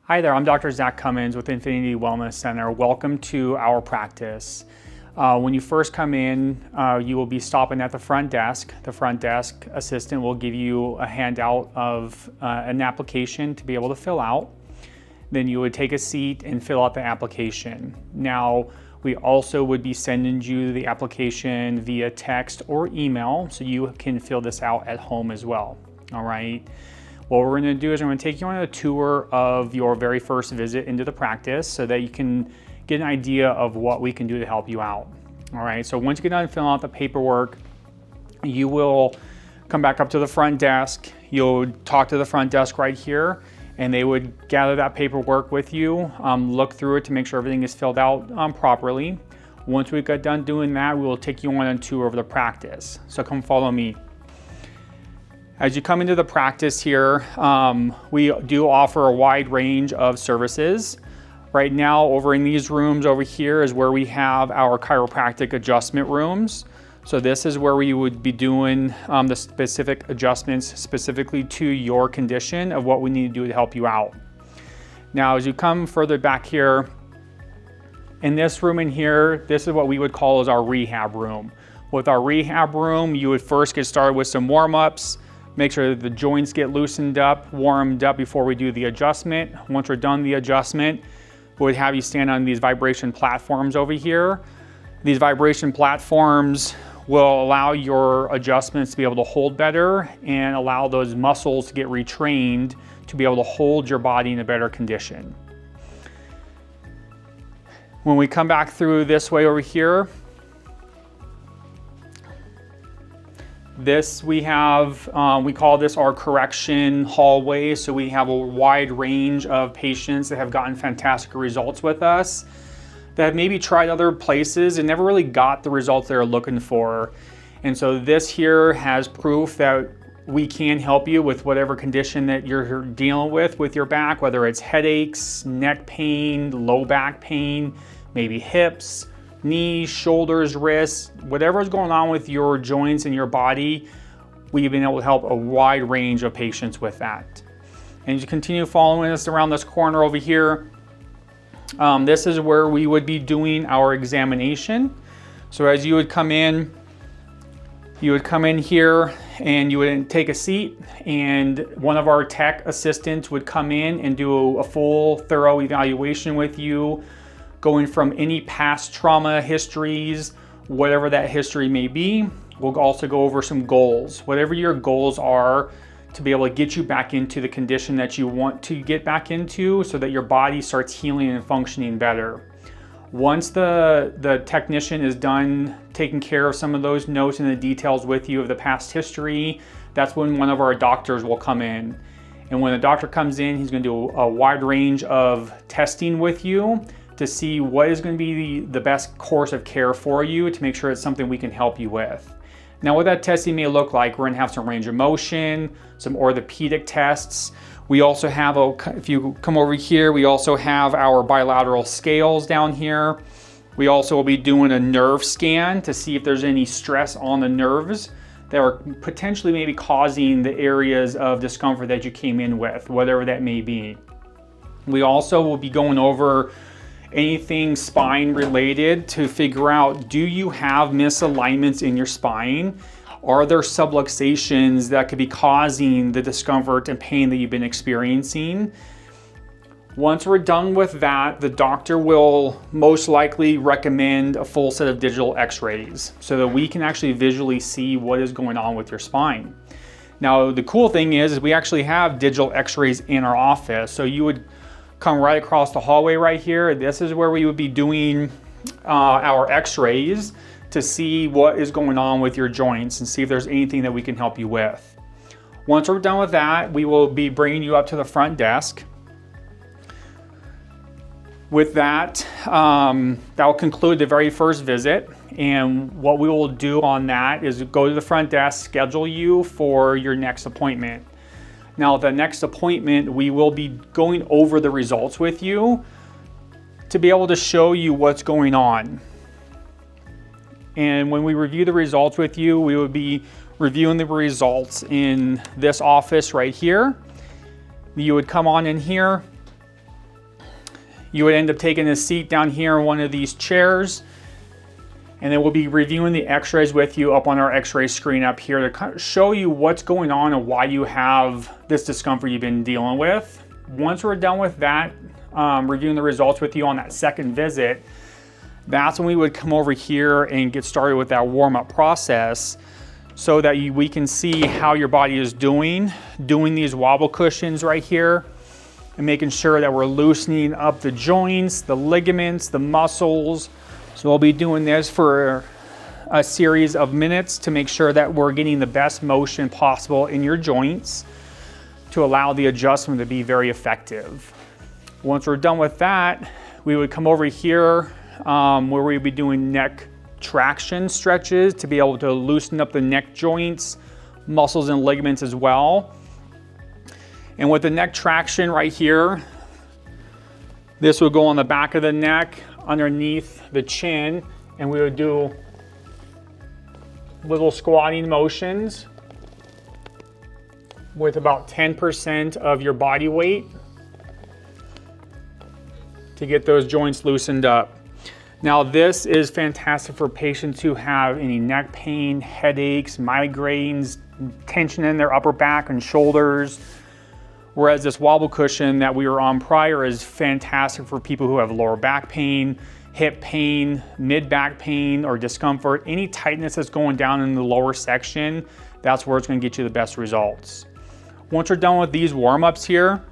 Hi there, I'm Dr. Zach Cummins with Infinity Wellness Center. Welcome to our practice. When you first come in, you will be stopping at the front desk. The front desk assistant will give you a handout of an application to be able to fill out. Then you would take a seat and fill out the application. Now, we also would be sending you the application via text or email, so you can fill this out at home as well, all right? What we're gonna do is I'm gonna take you on a tour of your very first visit into the practice so that you can get an idea of what we can do to help you out. All right, so once you get done filling out the paperwork, you will come back up to the front desk. You'll talk to the front desk right here, and they would gather that paperwork with you, look through it to make sure everything is filled out properly. Once we get done doing that, we will take you on a tour of the practice. So come follow me. As you come into the practice here, we do offer a wide range of services. Right now, over in these rooms over here is where we have our chiropractic adjustment rooms. So this is where we would be doing the specific adjustments specifically to your condition of what we need to do to help you out. Now, as you come further back here, in this room in here, this is what we would call as our rehab room. With our rehab room, you would first get started with some warm-ups, make sure that the joints get loosened up, warmed up before we do the adjustment. Once we're done the adjustment, we would have you stand on these vibration platforms over here. These vibration platforms will allow your adjustments to be able to hold better and allow those muscles to get retrained to be able to hold your body in a better condition. When we come back through this way over here, this we have, we call this our correction hallway. So we have a wide range of patients that have gotten fantastic results with us that have maybe tried other places and never really got the results they're looking for. And so this here has proof that we can help you with whatever condition that you're dealing with your back, whether it's headaches, neck pain, low back pain, maybe hips, knees, shoulders, wrists, whatever is going on with your joints and your body, we've been able to help a wide range of patients with that. And as you continue following us around this corner over here, this is where we would be doing our examination. So as you would come in here and you would take a seat, and one of our tech assistants would come in and do a full, thorough evaluation with you, going from any past trauma histories, whatever that history may be. We'll also go over some goals, whatever your goals are, to be able to get you back into the condition that you want to get back into so that your body starts healing and functioning better. Once the technician is done taking care of some of those notes and the details with you of the past history, that's when one of our doctors will come in. And when the doctor comes in, he's going to do a wide range of testing with you to see what is going to be the best course of care for you to make sure it's something we can help you with. Now, what that testing may look like, we're going to have some range of motion, some orthopedic tests. We also have, if you come over here, we also have our bilateral scales down here. We also will be doing a nerve scan to see if there's any stress on the nerves that are potentially maybe causing the areas of discomfort that you came in with, whatever that may be. We also will be going over anything spine related to figure out, do you have misalignments in your spine? Are there subluxations that could be causing the discomfort and pain that you've been experiencing? Once we're done with that, the doctor will most likely recommend a full set of digital x-rays so that we can actually visually see what is going on with your spine. Now, the cool thing is we actually have digital x-rays in our office. So you would come right across the hallway right here. This is where we would be doing our x-rays to see what is going on with your joints and see if there's anything that we can help you with. Once we're done with that, we will be bringing you up to the front desk. With that, that will conclude the very first visit. And what we will do on that is go to the front desk, schedule you for your next appointment. Now, the next appointment, we will be going over the results with you to be able to show you what's going on. And when we review the results with you, we will be reviewing the results in this office right here. You would come on in here, you would end up taking a seat down here in one of these chairs, and then we'll be reviewing the x-rays with you up on our x-ray screen up here to kind of show you what's going on and why you have this discomfort you've been dealing with. Once we're done with that, reviewing the results with you on that second visit, that's when we would come over here and get started with that warm-up process so that we can see how your body is doing these wobble cushions right here and making sure that we're loosening up the joints, the ligaments, the muscles. So we'll be doing this for a series of minutes to make sure that we're getting the best motion possible in your joints to allow the adjustment to be very effective. Once we're done with that, we would come over here where we'd be doing neck traction stretches to be able to loosen up the neck joints, muscles, and ligaments as well. And with the neck traction right here, this would go on the back of the neck, underneath the chin, and we would do little squatting motions with about 10% of your body weight to get those joints loosened up. Now this is fantastic for patients who have any neck pain, headaches, migraines, tension in their upper back and shoulders. Whereas this wobble cushion that we were on prior is fantastic for people who have lower back pain, hip pain, mid back pain, or discomfort. Any tightness that's going down in the lower section, that's where it's going to get you the best results. Once we're done with these warm-ups here,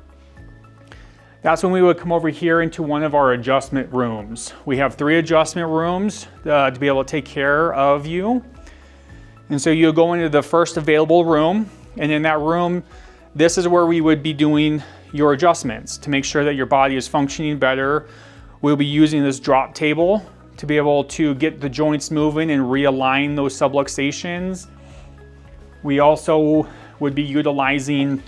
that's when we would come over here into one of our adjustment rooms. We have 3 adjustment rooms to be able to take care of you. And so you'll go into the first available room, and in that room, this is where we would be doing your adjustments to make sure that your body is functioning better. We'll be using this drop table to be able to get the joints moving and realign those subluxations. We also would be utilizing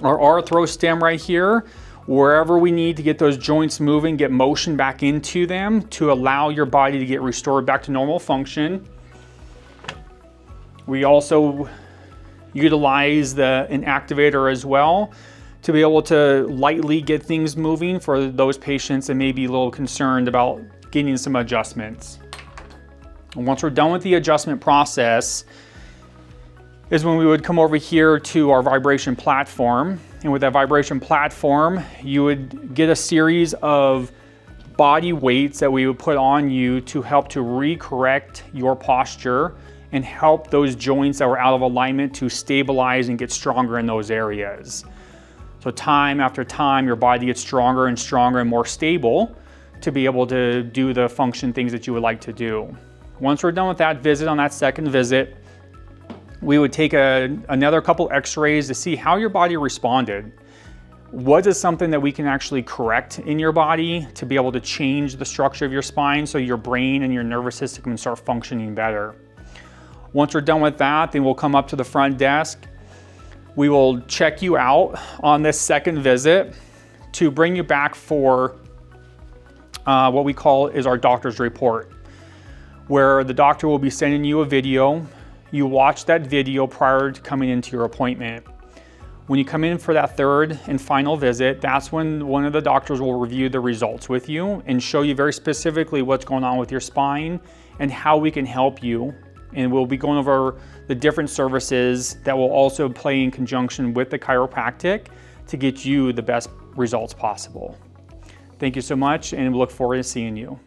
our arthro-stem right here, wherever we need to get those joints moving, get motion back into them to allow your body to get restored back to normal function. We also utilize an activator as well to be able to lightly get things moving for those patients that may be a little concerned about getting some adjustments. And once we're done with the adjustment process is when we would come over here to our vibration platform. And with that vibration platform, you would get a series of body weights that we would put on you to help to recorrect your posture and help those joints that were out of alignment to stabilize and get stronger in those areas. So time after time, your body gets stronger and stronger and more stable to be able to do the function things that you would like to do. Once we're done with that visit, on that second visit, we would take another couple x-rays to see how your body responded. Was it something that we can actually correct in your body to be able to change the structure of your spine so your brain and your nervous system can start functioning better? Once we're done with that, then we'll come up to the front desk. We will check you out on this second visit to bring you back for what we call is our doctor's report, where the doctor will be sending you a video. You watch that video prior to coming into your appointment. When you come in for that third and final visit, that's when one of the doctors will review the results with you and show you very specifically what's going on with your spine and how we can help you. And we'll be going over the different services that will also play in conjunction with the chiropractic to get you the best results possible. Thank you so much, and we look forward to seeing you.